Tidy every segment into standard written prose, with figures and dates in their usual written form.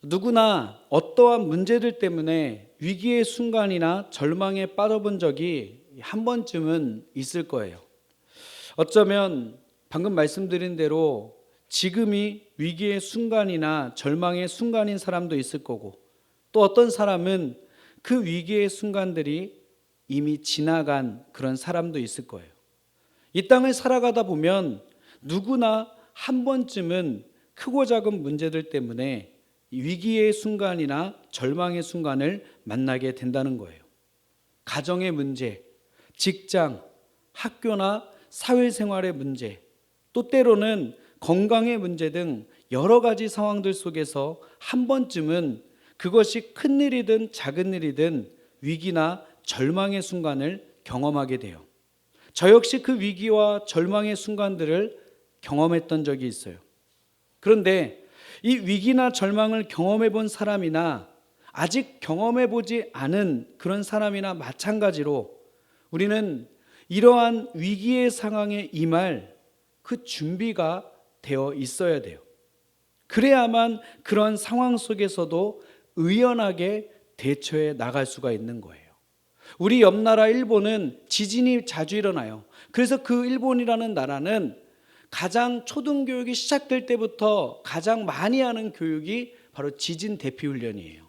누구나 어떠한 문제들 때문에 위기의 순간이나 절망에 빠져본 적이 한 번쯤은 있을 거예요. 어쩌면 방금 말씀드린 대로 지금이 위기의 순간이나 절망의 순간인 사람도 있을 거고, 또 어떤 사람은 그 위기의 순간들이 이미 지나간 그런 사람도 있을 거예요. 이 땅을 살아가다 보면 누구나 한 번쯤은 크고 작은 문제들 때문에 위기의 순간이나 절망의 순간을 만나게 된다는 거예요. 가정의 문제, 직장, 학교나 사회생활의 문제, 또 때로는 건강의 문제 등 여러 가지 상황들 속에서 한 번쯤은 그것이 큰 일이든 작은 일이든 위기나 절망의 순간을 경험하게 돼요. 저 역시 그 위기와 절망의 순간들을 경험했던 적이 있어요. 그런데 이 위기나 절망을 경험해 본 사람이나 아직 경험해 보지 않은 그런 사람이나 마찬가지로 우리는 이러한 위기의 상황에 임할 그 준비가 되어 있어야 돼요. 그래야만 그런 상황 속에서도 의연하게 대처해 나갈 수가 있는 거예요. 우리 옆나라 일본은 지진이 자주 일어나요. 그래서 그 일본이라는 나라는 가장 초등교육이 시작될 때부터 가장 많이 하는 교육이 바로 지진 대피 훈련이에요.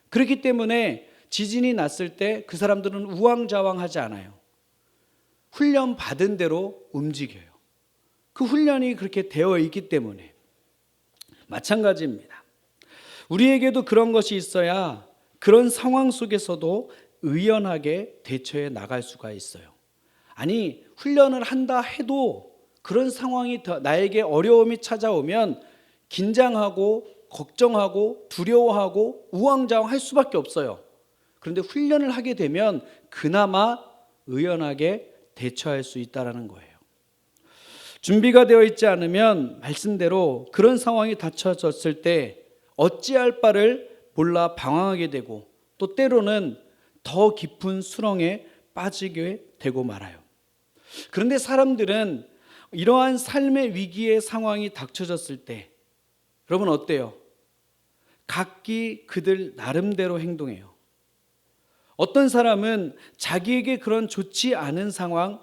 그렇기 때문에 지진이 났을 때 그 사람들은 우왕좌왕하지 않아요. 훈련 받은 대로 움직여요. 그 훈련이 그렇게 되어 있기 때문에. 마찬가지입니다. 우리에게도 그런 것이 있어야 그런 상황 속에서도 의연하게 대처해 나갈 수가 있어요. 아니, 훈련을 한다 해도 그런 상황이 나에게 어려움이 찾아오면 긴장하고 걱정하고 두려워하고 우왕좌왕할 수밖에 없어요. 그런데 훈련을 하게 되면 그나마 의연하게 대처할 수 있다는 거예요. 준비가 되어 있지 않으면 말씀대로 그런 상황이 닥쳐졌을 때 어찌할 바를 몰라 방황하게 되고, 또 때로는 더 깊은 수렁에 빠지게 되고 말아요. 그런데 사람들은 이러한 삶의 위기의 상황이 닥쳐졌을 때 여러분 어때요? 각기 그들 나름대로 행동해요. 어떤 사람은 자기에게 그런 좋지 않은 상황,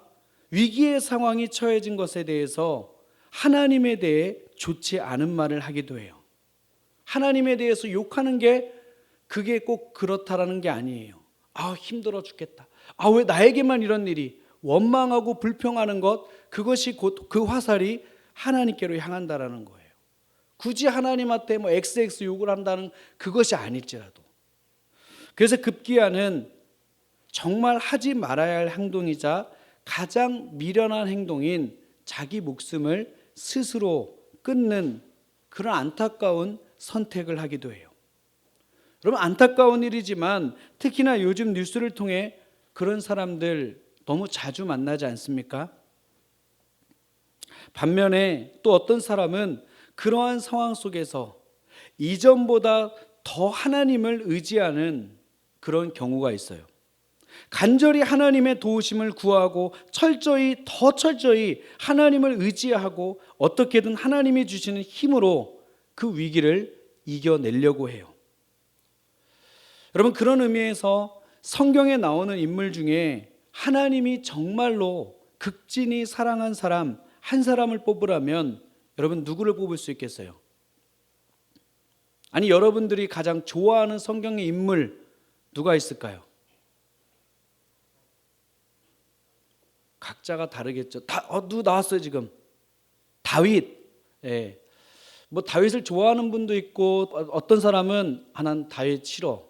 위기의 상황이 처해진 것에 대해서 하나님에 대해 좋지 않은 말을 하기도 해요. 하나님에 대해서 욕하는 게 그게 꼭 그렇다라는 게 아니에요. 힘들어 죽겠다. 왜 나에게만 이런 일이, 원망하고 불평하는 것, 그것이 곧 그 화살이 하나님께로 향한다라는 거예요. 굳이 하나님한테 XX 욕을 한다는 그것이 아닐지라도. 그래서 급기야는 정말 하지 말아야 할 행동이자 가장 미련한 행동인 자기 목숨을 스스로 끊는 그런 안타까운 선택을 하기도 해요. 여러분, 안타까운 일이지만 특히나 요즘 뉴스를 통해 그런 사람들 너무 자주 만나지 않습니까? 반면에 또 어떤 사람은 그러한 상황 속에서 이전보다 더 하나님을 의지하는 그런 경우가 있어요. 간절히 하나님의 도우심을 구하고 더 철저히 하나님을 의지하고 어떻게든 하나님이 주시는 힘으로 그 위기를 이겨내려고 해요. 여러분, 그런 의미에서 성경에 나오는 인물 중에 하나님이 정말로 극진히 사랑한 사람 한 사람을 뽑으라면 여러분 누구를 뽑을 수 있겠어요? 아니, 여러분들이 가장 좋아하는 성경의 인물 누가 있을까요? 각자가 다르겠죠. 누구 나왔어요 지금? 다윗. 예. 다윗을 좋아하는 분도 있고, 어떤 사람은 난 다윗 싫어.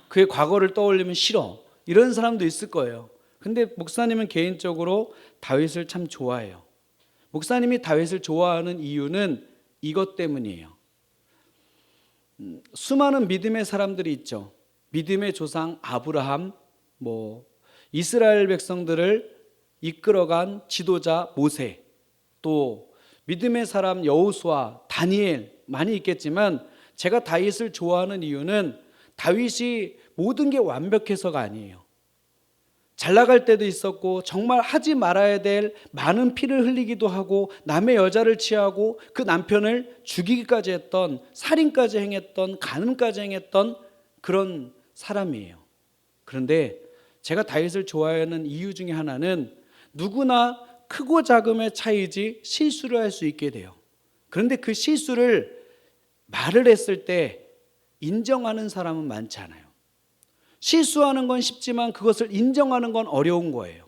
그의 과거를 떠올리면 싫어. 이런 사람도 있을 거예요. 근데 목사님은 개인적으로 다윗을 참 좋아해요. 목사님이 다윗을 좋아하는 이유는 이것 때문이에요. 수많은 믿음의 사람들이 있죠. 믿음의 조상 아브라함, 이스라엘 백성들을 이끌어간 지도자 모세, 또 믿음의 사람 여호수아, 다니엘 많이 있겠지만, 제가 다윗을 좋아하는 이유는 다윗이 모든 게 완벽해서가 아니에요. 잘 나갈 때도 있었고 정말 하지 말아야 될 많은 피를 흘리기도 하고 남의 여자를 취하고 그 남편을 죽이기까지 했던, 살인까지 행했던, 간음까지 행했던 그런 사람이에요. 그런데 제가 다윗을 좋아하는 이유 중에 하나는 누구나 크고 작음의 차이지 실수를 할 수 있게 돼요. 그런데 그 실수를 말을 했을 때 인정하는 사람은 많지 않아요. 실수하는 건 쉽지만 그것을 인정하는 건 어려운 거예요.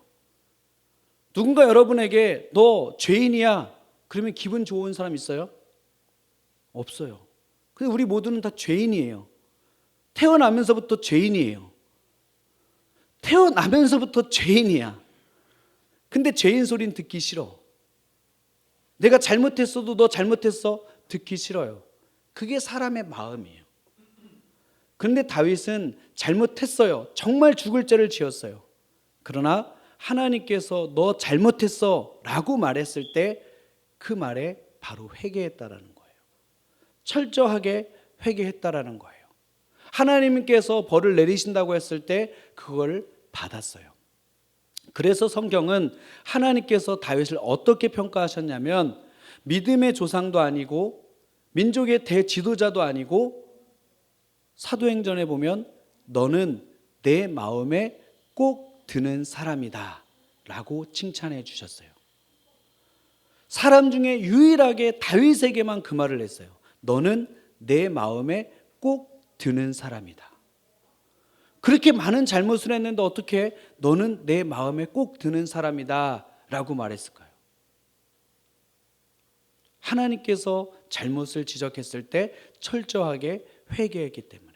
누군가 여러분에게 너 죄인이야 그러면 기분 좋은 사람 있어요? 없어요. 근데 우리 모두는 다 죄인이에요. 태어나면서부터 죄인이에요. 태어나면서부터 죄인이야. 근데 죄인 소리는 듣기 싫어. 내가 잘못했어도 너 잘못했어 듣기 싫어요. 그게 사람의 마음이에요. 그런데 다윗은 잘못했어요. 정말 죽을 죄를 지었어요. 그러나 하나님께서 너 잘못했어 라고 말했을 때 그 말에 바로 회개했다라는 거예요. 철저하게 회개했다라는 거예요. 하나님께서 벌을 내리신다고 했을 때 그걸 받았어요. 그래서 성경은 하나님께서 다윗을 어떻게 평가하셨냐면 믿음의 조상도 아니고 민족의 대지도자도 아니고 사도행전에 보면 너는 내 마음에 꼭 드는 사람이다 라고 칭찬해 주셨어요. 사람 중에 유일하게 다윗에게만 그 말을 했어요. 너는 내 마음에 꼭 드는 사람이다. 그렇게 많은 잘못을 했는데 어떻게 너는 내 마음에 꼭 드는 사람이다 라고 말했을까요? 하나님께서 잘못을 지적했을 때 철저하게 회개했기 때문에.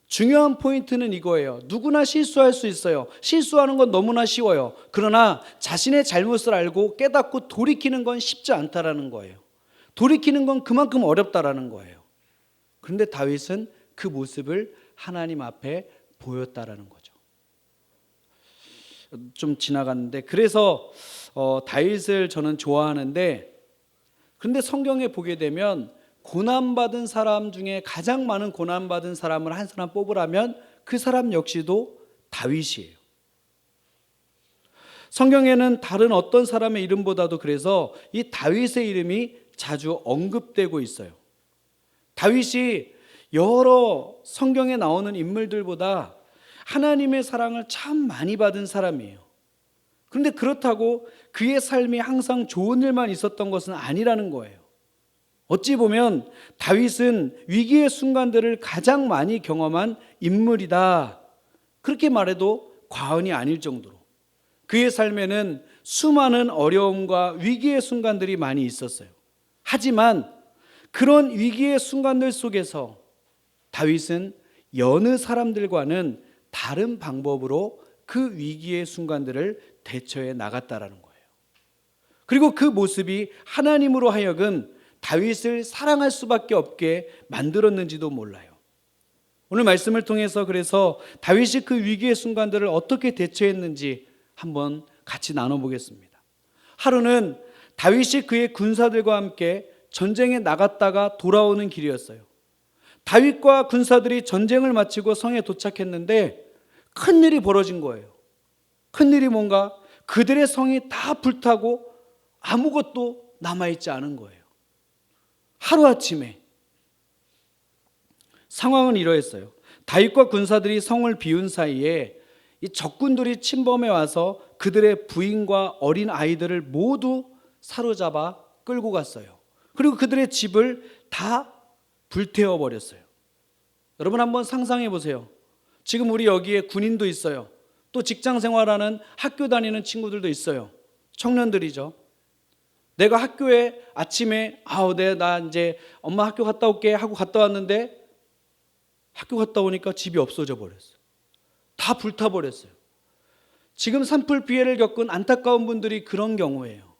중요한 포인트는 이거예요. 누구나 실수할 수 있어요. 실수하는 건 너무나 쉬워요. 그러나 자신의 잘못을 알고 깨닫고 돌이키는 건 쉽지 않다라는 거예요. 돌이키는 건 그만큼 어렵다라는 거예요. 그런데 다윗은 그 모습을 하나님 앞에 보였다라는 거죠. 좀 지나갔는데 그래서 다윗을 저는 좋아하는데, 그런데 성경에 보게 되면 고난받은 사람 중에 가장 많은 고난받은 사람을 한 사람 뽑으라면 그 사람 역시도 다윗이에요. 성경에는 다른 어떤 사람의 이름보다도 그래서 이 다윗의 이름이 자주 언급되고 있어요. 다윗이 여러 성경에 나오는 인물들보다 하나님의 사랑을 참 많이 받은 사람이에요. 그런데 그렇다고 그의 삶이 항상 좋은 일만 있었던 것은 아니라는 거예요. 어찌 보면 다윗은 위기의 순간들을 가장 많이 경험한 인물이다, 그렇게 말해도 과언이 아닐 정도로 그의 삶에는 수많은 어려움과 위기의 순간들이 많이 있었어요. 하지만 그런 위기의 순간들 속에서 다윗은 여느 사람들과는 다른 방법으로 그 위기의 순간들을 대처해 나갔다라는 거예요. 그리고 그 모습이 하나님으로 하여금 다윗을 사랑할 수밖에 없게 만들었는지도 몰라요. 오늘 말씀을 통해서 그래서 다윗이 그 위기의 순간들을 어떻게 대처했는지 한번 같이 나눠보겠습니다. 하루는 다윗이 그의 군사들과 함께 전쟁에 나갔다가 돌아오는 길이었어요. 다윗과 군사들이 전쟁을 마치고 성에 도착했는데 큰일이 벌어진 거예요. 큰일이 뭔가? 그들의 성이 다 불타고 아무것도 남아있지 않은 거예요. 하루아침에. 상황은 이러했어요. 다윗과 군사들이 성을 비운 사이에 이 적군들이 침범해 와서 그들의 부인과 어린 아이들을 모두 사로잡아 끌고 갔어요. 그리고 그들의 집을 다 불태워 버렸어요. 여러분 한번 상상해 보세요. 지금 우리 여기에 군인도 있어요. 또 직장 생활하는 학교 다니는 친구들도 있어요. 청년들이죠. 내가 학교에 아침에 나 이제 엄마 학교 갔다 올게 하고 갔다 왔는데 학교 갔다 오니까 집이 없어져 버렸어요. 다 불타 버렸어요. 지금 산불 피해를 겪은 안타까운 분들이 그런 경우예요.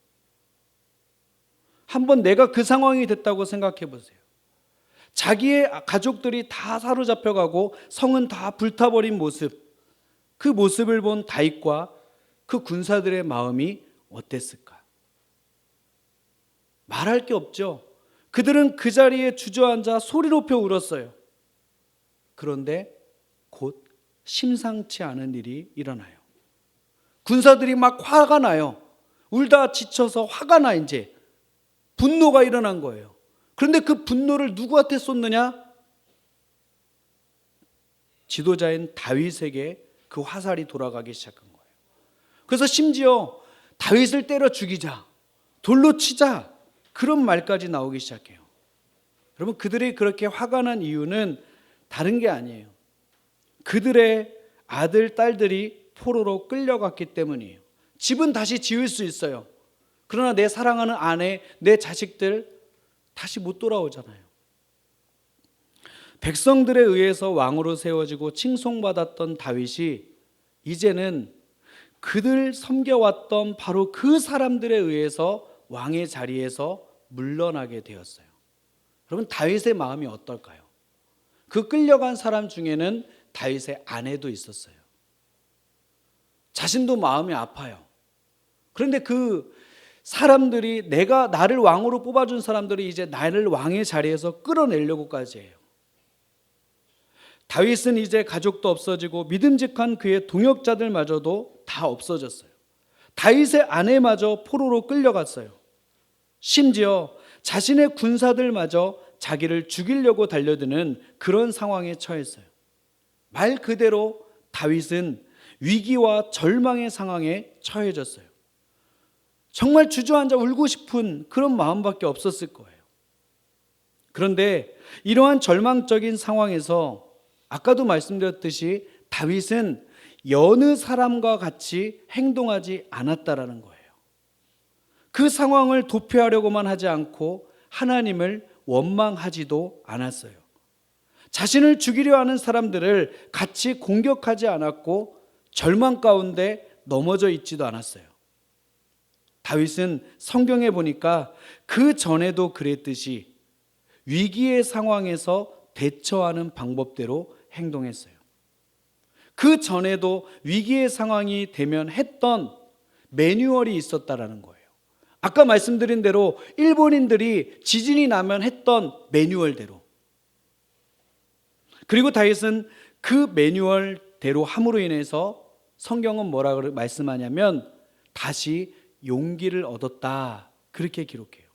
한번 내가 그 상황이 됐다고 생각해 보세요. 자기의 가족들이 다 사로잡혀가고 성은 다 불타버린 모습, 그 모습을 본 다윗과 그 군사들의 마음이 어땠을까? 말할 게 없죠. 그들은 그 자리에 주저앉아 소리 높여 울었어요. 그런데 곧 심상치 않은 일이 일어나요. 군사들이 막 화가 나요. 울다 지쳐서 화가 나, 이제 분노가 일어난 거예요. 그런데 그 분노를 누구한테 쏟느냐? 지도자인 다윗에게 그 화살이 돌아가기 시작한 거예요. 그래서 심지어 다윗을 때려 죽이자, 돌로 치자, 그런 말까지 나오기 시작해요. 여러분, 그들이 그렇게 화가 난 이유는 다른 게 아니에요. 그들의 아들, 딸들이 포로로 끌려갔기 때문이에요. 집은 다시 지을 수 있어요. 그러나 내 사랑하는 아내, 내 자식들 다시 못 돌아오잖아요. 백성들에 의해서 왕으로 세워지고 칭송받았던 다윗이 이제는 그들 섬겨왔던 바로 그 사람들에 의해서 왕의 자리에서 물러나게 되었어요. 여러분, 다윗의 마음이 어떨까요? 그 끌려간 사람 중에는 다윗의 아내도 있었어요. 자신도 마음이 아파요. 그런데 그 사람들이, 나를 왕으로 뽑아준 사람들이 이제 나를 왕의 자리에서 끌어내려고까지 해요. 다윗은 이제 가족도 없어지고 믿음직한 그의 동역자들마저도 다 없어졌어요. 다윗의 아내마저 포로로 끌려갔어요. 심지어 자신의 군사들마저 자기를 죽이려고 달려드는 그런 상황에 처했어요. 말 그대로 다윗은 위기와 절망의 상황에 처해졌어요. 정말 주저앉아 울고 싶은 그런 마음밖에 없었을 거예요. 그런데 이러한 절망적인 상황에서 아까도 말씀드렸듯이 다윗은 여느 사람과 같이 행동하지 않았다라는 거예요. 그 상황을 도피하려고만 하지 않고 하나님을 원망하지도 않았어요. 자신을 죽이려 하는 사람들을 같이 공격하지 않았고 절망 가운데 넘어져 있지도 않았어요. 다윗은 성경에 보니까 그 전에도 그랬듯이 위기의 상황에서 대처하는 방법대로 행동했어요. 그 전에도 위기의 상황이 되면 했던 매뉴얼이 있었다라는 거예요. 아까 말씀드린 대로 일본인들이 지진이 나면 했던 매뉴얼대로. 그리고 다윗은 그 매뉴얼대로 함으로 인해서 성경은 뭐라고 말씀하냐면 다시 용기를 얻었다, 그렇게 기록해요.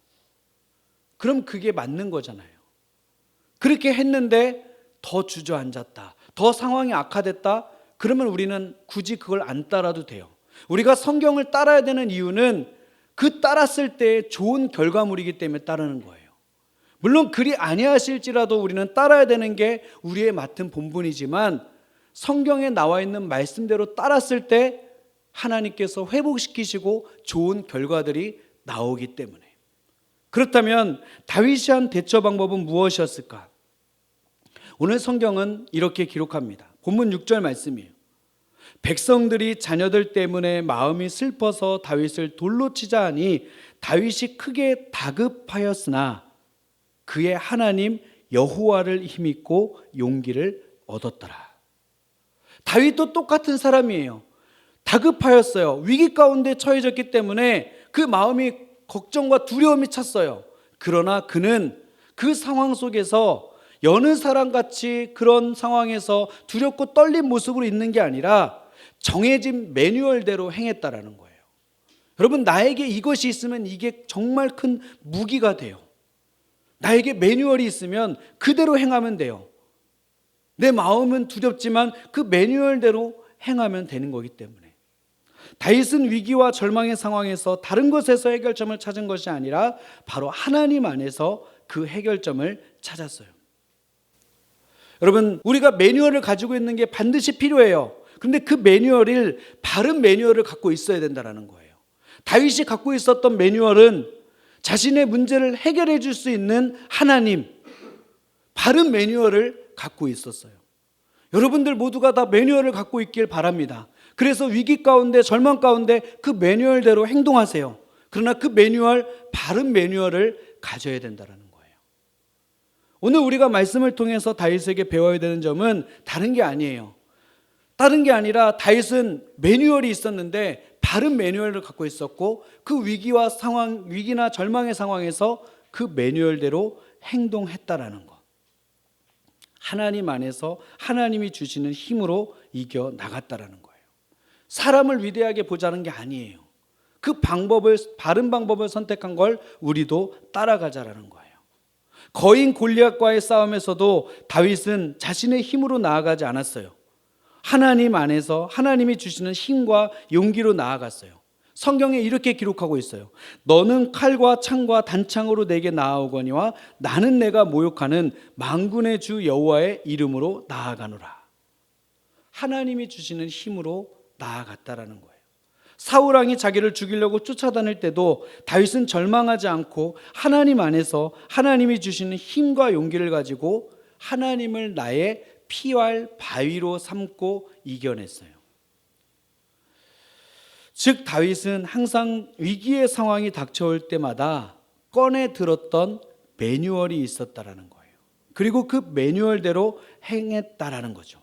그럼 그게 맞는 거잖아요. 그렇게 했는데 더 주저앉았다, 더 상황이 악화됐다, 그러면 우리는 굳이 그걸 안 따라도 돼요. 우리가 성경을 따라야 되는 이유는 그 따랐을 때 좋은 결과물이기 때문에 따르는 거예요. 물론 그리 아니하실지라도 우리는 따라야 되는 게 우리의 맡은 본분이지만 성경에 나와 있는 말씀대로 따랐을 때 하나님께서 회복시키시고 좋은 결과들이 나오기 때문에. 그렇다면 다윗이 한 대처 방법은 무엇이었을까? 오늘 성경은 이렇게 기록합니다. 본문 6절 말씀이에요. 백성들이 자녀들 때문에 마음이 슬퍼서 다윗을 돌로 치자 하니 다윗이 크게 다급하였으나 그의 하나님 여호와를 힘입고 용기를 얻었더라. 다윗도 똑같은 사람이에요. 다급하였어요. 위기 가운데 처해졌기 때문에 그 마음이 걱정과 두려움이 찼어요. 그러나 그는 그 상황 속에서 여느 사람같이 그런 상황에서 두렵고 떨린 모습으로 있는 게 아니라 정해진 매뉴얼대로 행했다라는 거예요. 여러분, 나에게 이것이 있으면 이게 정말 큰 무기가 돼요. 나에게 매뉴얼이 있으면 그대로 행하면 돼요. 내 마음은 두렵지만 그 매뉴얼대로 행하면 되는 거기 때문에. 다윗은 위기와 절망의 상황에서 다른 것에서 해결점을 찾은 것이 아니라 바로 하나님 안에서 그 해결점을 찾았어요. 여러분, 우리가 매뉴얼을 가지고 있는 게 반드시 필요해요. 그런데 그 매뉴얼을, 바른 매뉴얼을 갖고 있어야 된다는 거예요. 다윗이 갖고 있었던 매뉴얼은 자신의 문제를 해결해 줄 수 있는 하나님, 바른 매뉴얼을 갖고 있었어요. 여러분들 모두가 다 매뉴얼을 갖고 있길 바랍니다. 그래서 위기 가운데, 절망 가운데 그 매뉴얼대로 행동하세요. 그러나 그 매뉴얼, 바른 매뉴얼을 가져야 된다는 거예요. 오늘 우리가 말씀을 통해서 다윗에게 배워야 되는 점은 다른 게 아니에요. 다른 게 아니라 다윗은 매뉴얼이 있었는데 바른 매뉴얼을 갖고 있었고 그 위기나 절망의 상황에서 그 매뉴얼대로 행동했다라는 것. 하나님 안에서 하나님이 주시는 힘으로 이겨 나갔다라는 거예요. 사람을 위대하게 보자는 게 아니에요. 그 방법을, 바른 방법을 선택한 걸 우리도 따라가자라는 거예요. 거인 골리앗과의 싸움에서도 다윗은 자신의 힘으로 나아가지 않았어요. 하나님 안에서 하나님이 주시는 힘과 용기로 나아갔어요. 성경에 이렇게 기록하고 있어요. 너는 칼과 창과 단창으로 내게 나아오거니와 나는 내가 모욕하는 만군의 주 여호와의 이름으로 나아가노라. 하나님이 주시는 힘으로 나아갔다라는 거예요. 사울 왕이 자기를 죽이려고 쫓아다닐 때도 다윗은 절망하지 않고 하나님 안에서 하나님이 주시는 힘과 용기를 가지고 하나님을 나의 피할 바위로 삼고 이겨냈어요. 즉 다윗은 항상 위기의 상황이 닥쳐올 때마다 꺼내 들었던 매뉴얼이 있었다라는 거예요. 그리고 그 매뉴얼대로 행했다라는 거죠.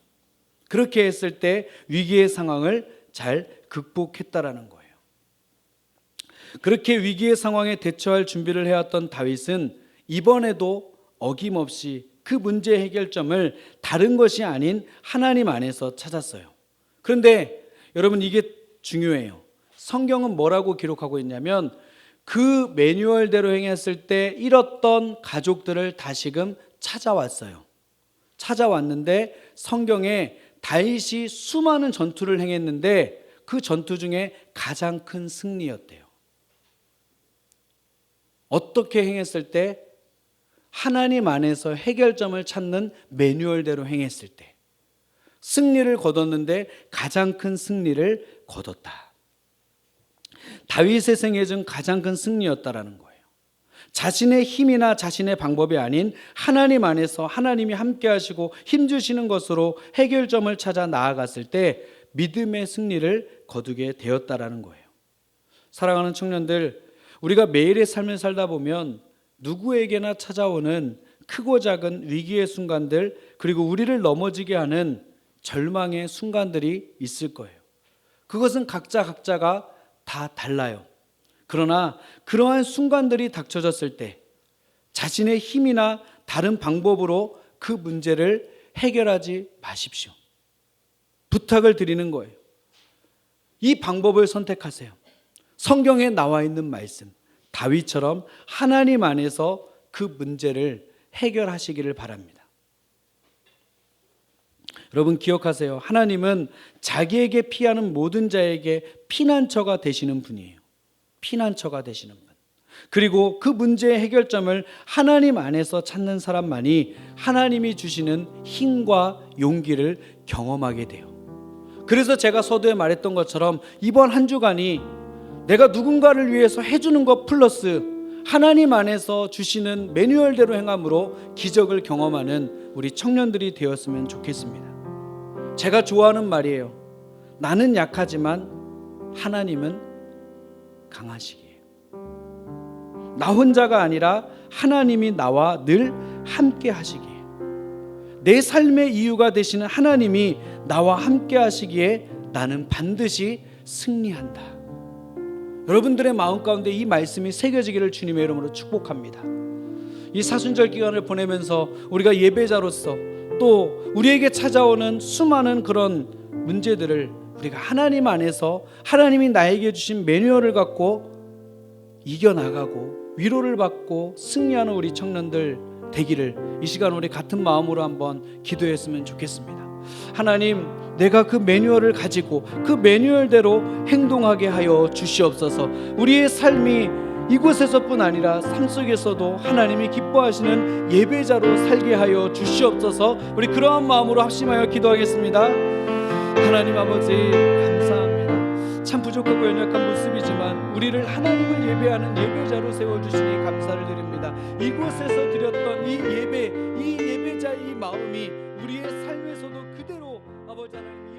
그렇게 했을 때 위기의 상황을 잘 극복했다라는 거예요. 그렇게 위기의 상황에 대처할 준비를 해왔던 다윗은 이번에도 어김없이 그 문제 해결점을 다른 것이 아닌 하나님 안에서 찾았어요. 그런데 여러분, 이게 중요해요. 성경은 뭐라고 기록하고 있냐면 그 매뉴얼대로 행했을 때 잃었던 가족들을 다시금 찾아왔어요. 찾아왔는데 성경에 다윗이 수많은 전투를 행했는데 그 전투 중에 가장 큰 승리였대요. 어떻게 행했을 때? 하나님 안에서 해결점을 찾는 매뉴얼대로 행했을 때 승리를 거뒀는데 가장 큰 승리를 거뒀다. 다윗의 생애 중 가장 큰 승리였다라는 거예요. 자신의 힘이나 자신의 방법이 아닌 하나님 안에서 하나님이 함께 하시고 힘주시는 것으로 해결점을 찾아 나아갔을 때 믿음의 승리를 거두게 되었다라는 거예요. 사랑하는 청년들, 우리가 매일의 삶을 살다 보면 누구에게나 찾아오는 크고 작은 위기의 순간들, 그리고 우리를 넘어지게 하는 절망의 순간들이 있을 거예요. 그것은 각자가 다 달라요. 그러나 그러한 순간들이 닥쳐졌을 때 자신의 힘이나 다른 방법으로 그 문제를 해결하지 마십시오. 부탁을 드리는 거예요. 이 방법을 선택하세요. 성경에 나와 있는 말씀, 다윗처럼 하나님 안에서 그 문제를 해결하시기를 바랍니다. 여러분 기억하세요. 하나님은 자기에게 피하는 모든 자에게 피난처가 되시는 분이에요. 피난처가 되시는 분. 그리고 그 문제의 해결점을 하나님 안에서 찾는 사람만이 하나님이 주시는 힘과 용기를 경험하게 돼요. 그래서 제가 서두에 말했던 것처럼 이번 한 주간이 내가 누군가를 위해서 해주는 것 플러스 하나님 안에서 주시는 매뉴얼대로 행함으로 기적을 경험하는 우리 청년들이 되었으면 좋겠습니다. 제가 좋아하는 말이에요. 나는 약하지만 하나님은 강하시기에. 나 혼자가 아니라 하나님이 나와 늘 함께 하시기에. 내 삶의 이유가 되시는 하나님이 나와 함께 하시기에 나는 반드시 승리한다. 여러분들의 마음 가운데 이 말씀이 새겨지기를 주님의 이름으로 축복합니다. 이 사순절 기간을 보내면서 우리가 예배자로서 또 우리에게 찾아오는 수많은 그런 문제들을 우리가 하나님 안에서 하나님이 나에게 주신 매뉴얼을 갖고 이겨나가고 위로를 받고 승리하는 우리 청년들 되기를 이 시간 우리 같은 마음으로 한번 기도했으면 좋겠습니다. 하나님, 내가 그 매뉴얼을 가지고 그 매뉴얼대로 행동하게 하여 주시옵소서. 우리의 삶이 이곳에서뿐 아니라 삶 속에서도 하나님이 기뻐하시는 예배자로 살게 하여 주시옵소서. 우리 그러한 마음으로 합심하여 기도하겠습니다. 하나님 아버지 감사합니다. 참 부족하고 연약한 모습이지만 우리를 하나님을 예배하는 예배자로 세워주시니 감사를 드립니다. 이곳에서 드렸던 이 예배, 이 예배자의 이 마음이 우리의 삶에서도 그대로 아버지 하나님